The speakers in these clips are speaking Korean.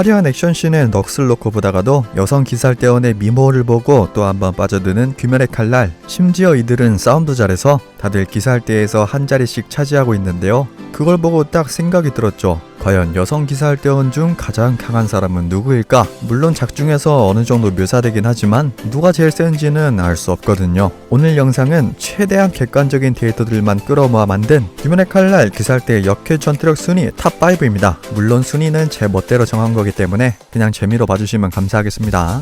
화려한 액션씬에 넋을 놓고 보다가도 여성 기사할대원의 미모를 보고 또 한번 빠져드는 귀멸의 칼날. 심지어 이들은 싸움도 잘해서 다들 기사할대에서 한 자리씩 차지하고 있는데요. 그걸 보고 딱 생각이 들었죠. 과연 여성 기사할대원 중 가장 강한 사람은 누구일까? 물론 작중에서 어느 정도 묘사되긴 하지만 누가 제일 센지는 알 수 없거든요. 오늘 영상은 최대한 객관적인 데이터들만 끌어모아 만든 귀멸의 칼날 기사할대 역회 전투력 순위 탑5입니다. 물론 순위는 제 멋대로 정한 거기 때문에 그냥 재미로 봐주시면 감사하겠습니다.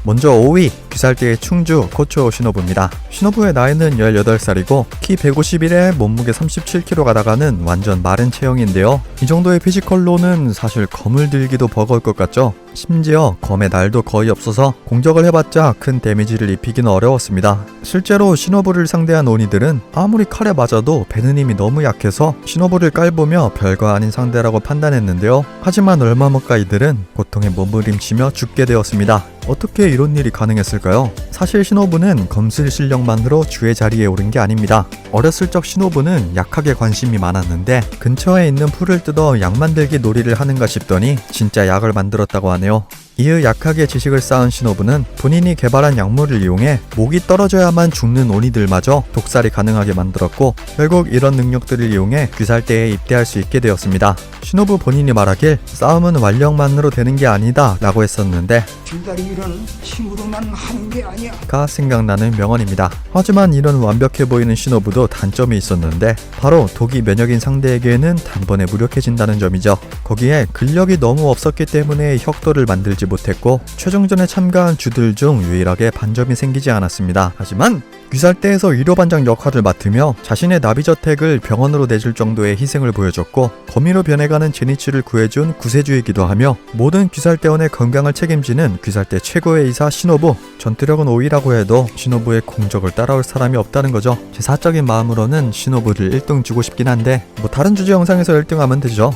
먼저 5위 귀살대의 충주 코초 시노부입니다. 시노부의 나이는 18살이고 키 151에 몸무게 37kg가 나가는 완전 마른 체형인데요. 이 정도의 피지컬로는 사실 검을 들기도 버거울 것 같죠? 심지어 검의 날도 거의 없어서 공격을 해봤자 큰 데미지를 입히기는 어려웠습니다. 실제로 시노부를 상대한 오니들은 아무리 칼에 맞아도 베는 힘이 너무 약해서 시노부를 깔보며 별거 아닌 상대라고 판단했는데요. 하지만 얼마 못 가 이들은 고통에 몸부림치며 죽게 되었습니다. 어떻게 이런 일이 가능했을까요? 사실 시노부는 검술 실력만으로 주의 자리에 오른 게 아닙니다. 어렸을 적 시노부는 약학에 관심이 많았는데 근처에 있는 풀을 뜯어 약 만들기 놀이를 하는가 싶더니 진짜 약을 만들었다고 하네요. 이후 약학의 지식을 쌓은 시노부는 본인이 개발한 약물을 이용해 목이 떨어져야만 죽는 오니들마저 독살이 가능하게 만들었고 결국 이런 능력들을 이용해 귀살대에 입대할 수 있게 되었습니다. 시노부 본인이 말하길 싸움은 완력만으로 되는 게 아니다 라고 했었는데 길다리 일은 힘으로만 하는 게 아니야 가 생각나는 명언입니다. 하지만 이런 완벽해 보이는 시노부도 단점이 있었는데 바로 독이 면역인 상대에게는 단번에 무력해진다는 점이죠. 거기에 근력이 너무 없었기 때문에 혁도를 만들지 못했고 최종전에 참가한 주들 중 유일하게 반점이 생기지 않았습니다. 하지만 귀살대에서 위로반장 역할을 맡으며 자신의 나비저택을 병원으로 내줄 정도의 희생을 보여줬고 거미로 변해가는 제니치를 구해준 구세주이기도 하며 모든 귀살대원의 건강을 책임지는 귀살대 최고의 의사 시노부. 전투력은 5위라고 해도 시노부의 공적을 따라올 사람이 없다는 거죠. 제 사적인 마음으로는 시노부를 1등 주고 싶긴 한데 뭐 다른 주제 영상에서 1등하면 되죠.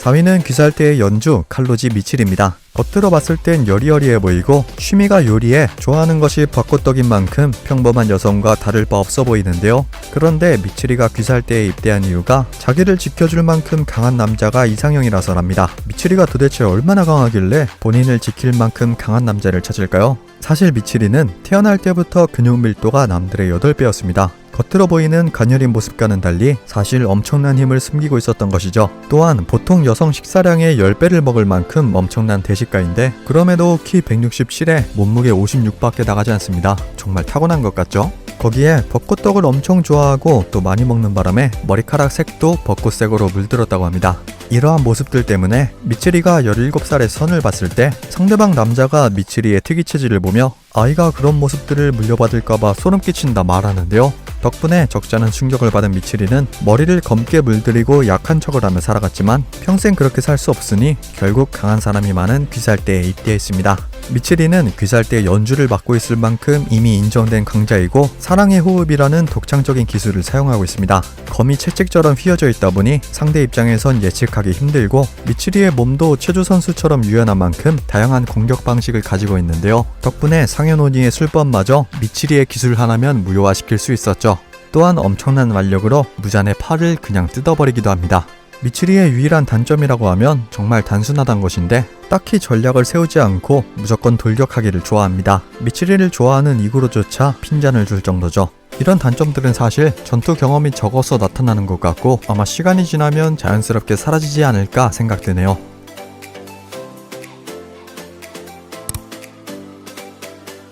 4위는 귀살대의 연주 칼로지 미칠입니다. 겉으로 봤을 땐 여리여리해 보이고 취미가 요리에 좋아하는 것이 벚꽃떡인 만큼 평범한 여성과 다를 바 없어 보이는데요. 그런데 미칠이가 귀살대에 입대한 이유가 자기를 지켜줄 만큼 강한 남자가 이상형이라서랍니다. 미칠이가 도대체 얼마나 강하길래 본인을 지킬 만큼 강한 남자를 찾을까요? 사실 미칠이는 태어날 때부터 근육 밀도가 남들의 8배였습니다. 겉으로 보이는 가녀린 모습과는 달리 사실 엄청난 힘을 숨기고 있었던 것이죠. 또한 보통 여성 식사량의 10배를 먹을 만큼 엄청난 대식가인데 그럼에도 키 167에 몸무게 56밖에 나가지 않습니다. 정말 타고난 것 같죠? 거기에 벚꽃떡을 엄청 좋아하고 또 많이 먹는 바람에 머리카락 색도 벚꽃색으로 물들었다고 합니다. 이러한 모습들 때문에 미칠이가 17살의 선을 봤을 때 상대방 남자가 미칠이의 특이 체질을 보며 아이가 그런 모습들을 물려받을까봐 소름 끼친다 말하는데요. 덕분에 적잖은 충격을 받은 미칠이는 머리를 검게 물들이고 약한 척을 하며 살아갔지만 평생 그렇게 살 수 없으니 결국 강한 사람이 많은 귀살대에 입대했습니다. 미칠이는 귀살대 연주를 맡고 있을 만큼 이미 인정된 강자이고 사랑의 호흡이라는 독창적인 기술을 사용하고 있습니다. 검이 채찍처럼 휘어져 있다 보니 상대 입장에선 예측하기 힘들고 미칠이의 몸도 체조 선수처럼 유연한 만큼 다양한 공격 방식을 가지고 있는데요. 덕분에 상현오니의 술법마저 미칠이의 기술 하나면 무효화시킬 수 있었죠. 또한 엄청난 완력으로 무잔의 팔을 그냥 뜯어버리기도 합니다. 미칠이의 유일한 단점이라고 하면 정말 단순하단 것인데 딱히 전략을 세우지 않고 무조건 돌격하기를 좋아합니다. 미칠이를 좋아하는 이구로조차 핀잔을 줄 정도죠. 이런 단점들은 사실 전투 경험이 적어서 나타나는 것 같고 아마 시간이 지나면 자연스럽게 사라지지 않을까 생각되네요.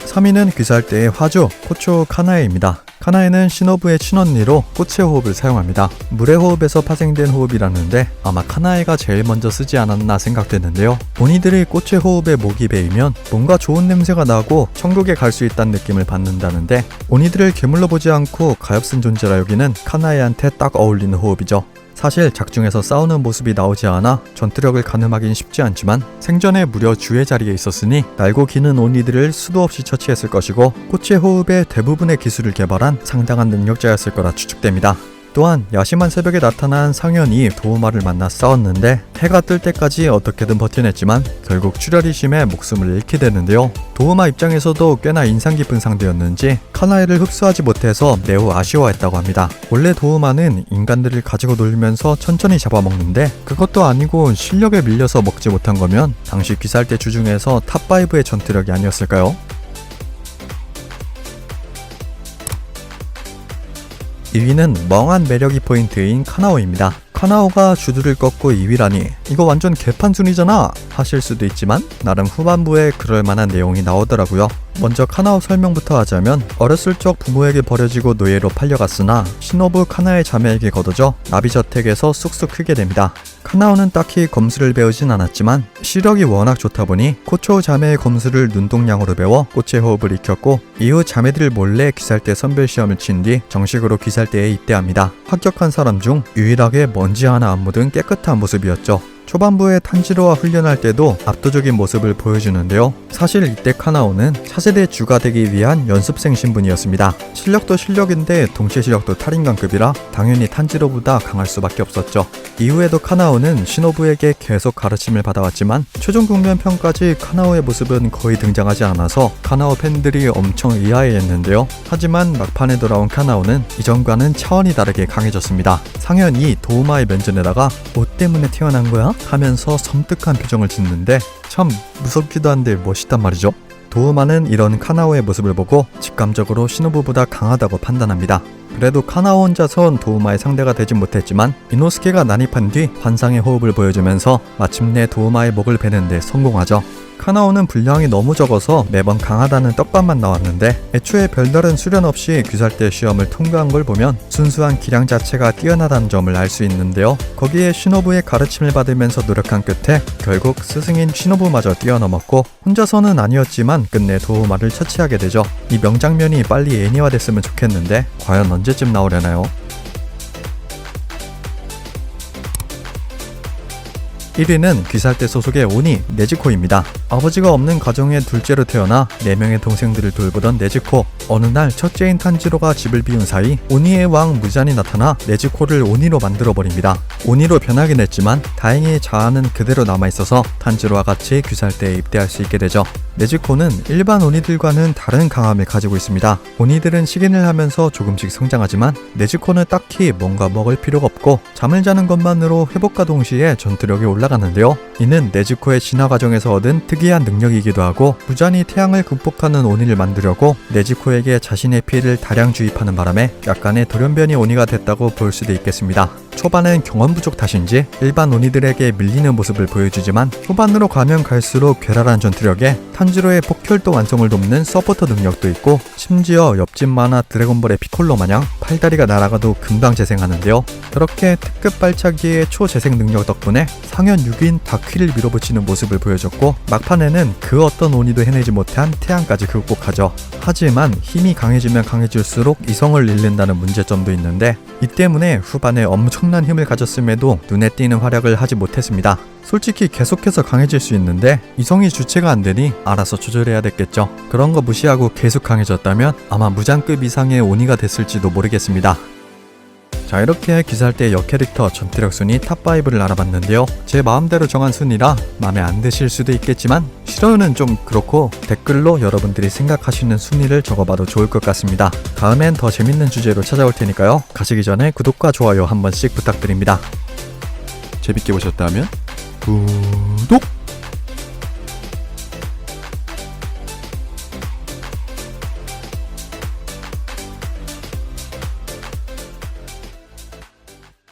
3위는 귀살대의 화주 코초 카나에입니다. 카나에는 시노부의 친언니로 꽃의 호흡을 사용합니다. 물의 호흡에서 파생된 호흡이라는데 아마 카나에가 제일 먼저 쓰지 않았나 생각되는데요. 오니들이 꽃의 호흡에 목이 베이면 뭔가 좋은 냄새가 나고 천국에 갈 수 있다는 느낌을 받는다는데 오니들을 괴물로 보지 않고 가엾은 존재라 여기는 카나에한테 딱 어울리는 호흡이죠. 사실 작중에서 싸우는 모습이 나오지 않아 전투력을 가늠하기는 쉽지 않지만 생전에 무려 주의 자리에 있었으니 날고 기는 오니들을 수도 없이 처치했을 것이고 꽃의 호흡의 대부분의 기술을 개발한 상당한 능력자였을 거라 추측됩니다. 또한 야심한 새벽에 나타난 상현이 도우마를 만나 싸웠는데 해가 뜰 때까지 어떻게든 버텨냈지만 결국 출혈이 심해 목숨을 잃게 되는데요. 도우마 입장에서도 꽤나 인상 깊은 상대였는지 카나에를 흡수하지 못해서 매우 아쉬워했다고 합니다. 원래 도우마는 인간들을 가지고 놀면서 천천히 잡아먹는데 그것도 아니고 실력에 밀려서 먹지 못한 거면 당시 귀살대 주중에서 탑5의 전투력이 아니었을까요? 2위는 멍한 매력이 포인트인 카나오입니다. 카나오가 주두를 꺾고 2위라니 이거 완전 개판 순위잖아 하실 수도 있지만 나름 후반부에 그럴만한 내용이 나오더라고요. 먼저 카나오 설명부터 하자면 어렸을 적 부모에게 버려지고 노예로 팔려갔으나 시노부 카나의 자매에게 거둬져 나비저택에서 쑥쑥 크게 됩니다. 카나오는 딱히 검술을 배우진 않았지만 시력이 워낙 좋다 보니 코초 자매의 검술을 눈동냥으로 배워 꽃의 호흡을 익혔고 이후 자매들 몰래 귀살대 선별 시험을 친 뒤 정식으로 귀살대에 입대합니다. 합격한 사람 중 유일하게 먼지 하나 안 묻은 깨끗한 모습이었죠. 초반부에 탄지로와 훈련할 때도 압도적인 모습을 보여주는데요. 사실 이때 카나오는 차세대 주가 되기 위한 연습생 신분이었습니다. 실력도 실력인데 동시 실력도 탈인간급이라 당연히 탄지로보다 강할 수밖에 없었죠. 이후에도 카나오는 시노부에게 계속 가르침을 받아왔지만 최종 국면편까지 카나오의 모습은 거의 등장하지 않아서 카나오 팬들이 엄청 의아해했는데요. 하지만 막판에 돌아온 카나오는 이전과는 차원이 다르게 강해졌습니다. 상현이 도우마의 면전에다가 뭐 때문에 태어난 거야? 하면서 섬뜩한 표정을 짓는데 참 무섭기도 한데 멋있단 말이죠. 도우마는 이런 카나오의 모습을 보고 직감적으로 시노부보다 강하다고 판단합니다. 그래도 카나오 혼자선 도우마의 상대가 되진 못했지만 이노스케가 난입한 뒤 환상의 호흡을 보여주면서 마침내 도우마의 목을 베는데 성공하죠. 카나오는 분량이 너무 적어서 매번 강하다는 떡밥만 나왔는데 애초에 별다른 수련 없이 귀살대 시험을 통과한 걸 보면 순수한 기량 자체가 뛰어나다는 점을 알 수 있는데요. 거기에 시노부의 가르침을 받으면서 노력한 끝에 결국 스승인 시노부마저 뛰어넘었고 혼자서는 아니었지만 끝내 도우마를 처치하게 되죠. 이 명장면이 빨리 애니화됐으면 좋겠는데 과연 언제쯤 나오려나요? 1위는 귀살대 소속의 오니 네즈코입니다. 아버지가 없는 가정의 둘째로 태어나 4명의 동생들을 돌보던 네즈코. 어느 날 첫째인 탄지로가 집을 비운 사이 오니의 왕 무잔이 나타나 네즈코를 오니로 만들어버립니다. 오니로 변하긴 했지만 다행히 자아는 그대로 남아있어서 탄지로와 같이 귀살대에 입대할 수 있게 되죠. 네즈코는 일반 오니들과는 다른 강함을 가지고 있습니다. 오니들은 식인을 하면서 조금씩 성장하지만 네즈코는 딱히 뭔가 먹을 필요가 없고 잠을 자는 것만으로 회복과 동시에 전투력이 올라가는데요. 이는 네즈코의 진화 과정에서 얻은 특이한 능력이기도 하고 무잔이 태양을 극복하는 오니를 만들려고 네즈코에게 자신의 피를 다량 주입하는 바람에 약간의 돌연변이 오니가 됐다고 볼 수도 있겠습니다. 초반엔 경험 부족 탓인지 일반 오니들에게 밀리는 모습을 보여주지만 후반으로 가면 갈수록 괴랄한 전투력에 탄지로의 폭혈도 완성을 돕는 서포터 능력도 있고 심지어 옆집 만화 드래곤볼의 피콜로 마냥 팔다리가 날아가도 금방 재생하는데요. 그렇게 특급 발차기의 초재생 능력 덕분에 상현 6인 다퀴를 밀어붙이는 모습을 보여줬고 막판에는 그 어떤 오니도 해내지 못한 태양까지 극복하죠. 하지만 힘이 강해지면 강해질수록 이성을 잃는다는 문제점도 있는데 이 때문에 후반에 엄청난 힘을 가졌음에도 눈에 띄는 활약을 하지 못했습니다. 솔직히 계속해서 강해질 수 있는데 이성이 주체가 안 되니 알아서 조절해야 됐겠죠. 그런 거 무시하고 계속 강해졌다면 아마 무장급 이상의 오니가 됐을지도 모르겠습니다. 자, 이렇게 귀살대 여캐릭터 전투력 순위 탑5를 알아봤는데요. 제 마음대로 정한 순위라 마음에 안 드실 수도 있겠지만 싫어요는 좀 그렇고 댓글로 여러분들이 생각하시는 순위를 적어봐도 좋을 것 같습니다. 다음엔 더 재밌는 주제로 찾아올 테니까요. 가시기 전에 구독과 좋아요 한 번씩 부탁드립니다. 재밌게 보셨다면 구독!